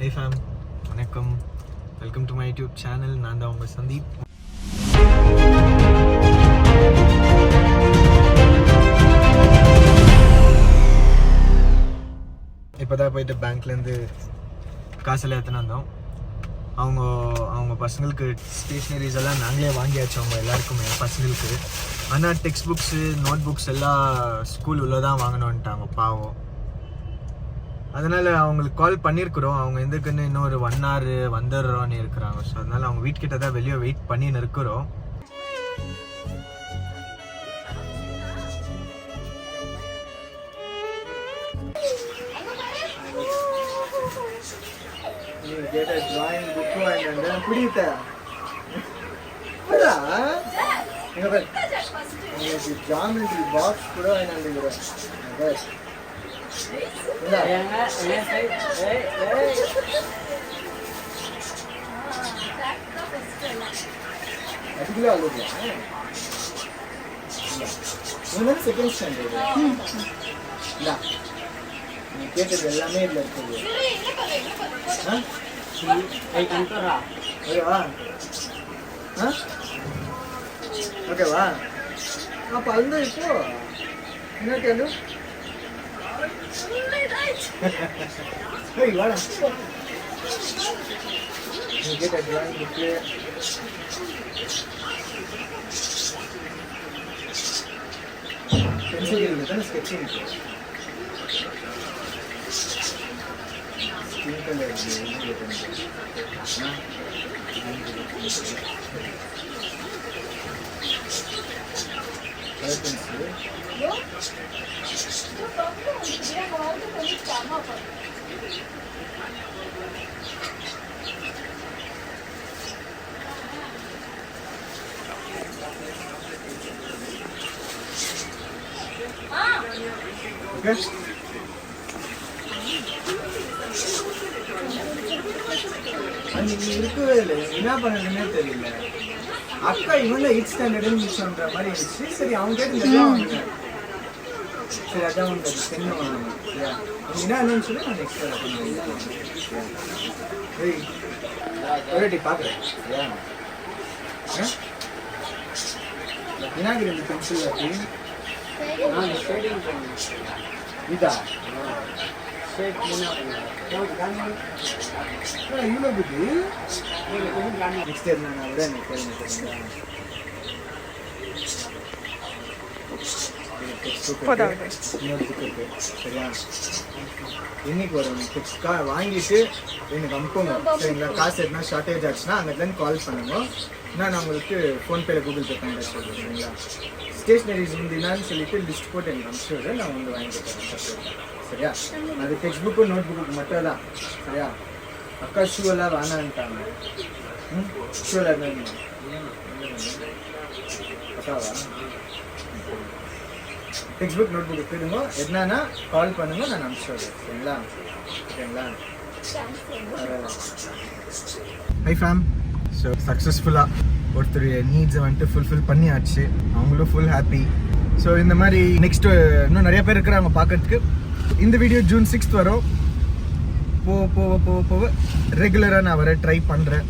Hey fam, வணக்கம். Welcome to my YouTube channel. நான் தான் உங்கள் சந்தீப். இப்போ தான் போயிட்டு பேங்க்லேருந்து காசெல்லாம் எடுத்துன்னு வந்தோம். அவங்க பசங்களுக்கு ஸ்டேஷ்னரிஸ் எல்லாம் நாங்களே வாங்கியாச்சு, அவங்க எல்லாருக்குமே பசங்களுக்கு. ஆனால் டெக்ஸ்ட் புக்ஸு நோட் புக்ஸ் எல்லாம் ஸ்கூல் உள்ளே தான் வாங்கணுன்ட்டாங்க பாவம். அதனால் அவங்களுக்கு கால் பண்ணியிருக்கிறோம். அவங்க எதுக்குன்னு இன்னொரு 1 hour வந்துடுறோன்னு இருக்கிறாங்க. ஸோ அதனால் அவங்க வீட்டுக்கிட்ட தான் வெளியே வெயிட் பண்ணின்னு இருக்கிறோம். ஜாமெட்ரி பாக்ஸ் கூட செகண்ட் ஸ்டாண்டர்ட் கேட்டது எல்லாமே இதுல இருக்குது. ஓகேவா? அப்ப அதுதான் இப்போ என்ன கேளு. Hey, வாடா. நீ கேட்ட டிராயிங் புக்ல பென்சில் இருக்கு, ஸ்கெட்சிங் இருக்கு. ஸ்கின் கலர் இருக்கு. இருக்கவே இல்லை, என்ன பண்ணுறதுன்னே தெரியல. அக்கா இவங்க 8th ஸ்டாண்டர்டுன்னு மிஸ் பண்ற மாதிரி இருந்துச்சு. சரி அவங்க கேட்டு சரி அதான் வந்து தென்னை வாங்கணும். சரியா என்னன்னு சொல்லி நான் நெக்ஸ்ட் ஒரேட்டி பார்க்குறேன். சரியா விநாயகர் இந்த பென்சில் அப்படி இதா இவ்வளோ புத்தி நெக்ஸ்ட் இருந்தாங்க விட எனக்கு சரியா இன்னைக்கு வரும் டெக்ஸ்ட் வாங்கிட்டு எனக்கு அனுப்புங்க. சரிங்களா? காசு எதுனா ஷார்ட்டேஜ் ஆச்சுன்னா அங்கேருந்து கால் பண்ணுங்க. நான் உங்களுக்கு ஃபோன்பேல கூகுள் பே பண்ணி சொல்கிறேன். சரிங்களா? ஸ்டேஷ்னரிஸ் இருந்தீங்கன்னு சொல்லிட்டு லிஸ்ட் போட்டு எனக்கு அனுப்பிச்சு விடுறேன். நான் வந்து வாங்கிட்டு தரேன். சரியா? அது டெக்ஸ்ட் புக்கு நோட் புக்கு மட்டும் தான். சரியா? அக்கா ஷூ எல்லாம் வேணான்ட்டாங்க. ஷூ எல்லாம் வேணுமா அக்காவா? டெக்ஸ்ட் புக் நோட் புக் எடுங்க. என்னன்னா கால் பண்ணுங்க, நான் அனுப்பிச்சு விடுறேன். சரிங்களா? ஓகேங்களா? High fame. ஸோ சக்ஸஸ்ஃபுல்லாக ஒருத்தர் நீட்ஸை வந்துட்டு ஃபுல்ஃபில் பண்ணியாச்சு. அவங்களும் ஃபுல் ஹாப்பி. ஸோ இந்த மாதிரி நெக்ஸ்ட்டு இன்னும் நிறைய பேர் இருக்கிறாங்க பார்க்கறதுக்கு. இந்த வீடியோ June 6th வரும். போக ரெகுலராக நான் வர ட்ரை பண்ணுறேன்.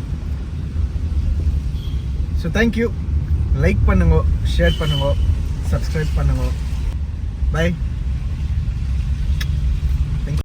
So thank you. லைக் பண்ணுங்க, ஷேர் பண்ணுங்க, சப்ஸ்கிரைப் பண்ணுங்க. Bye.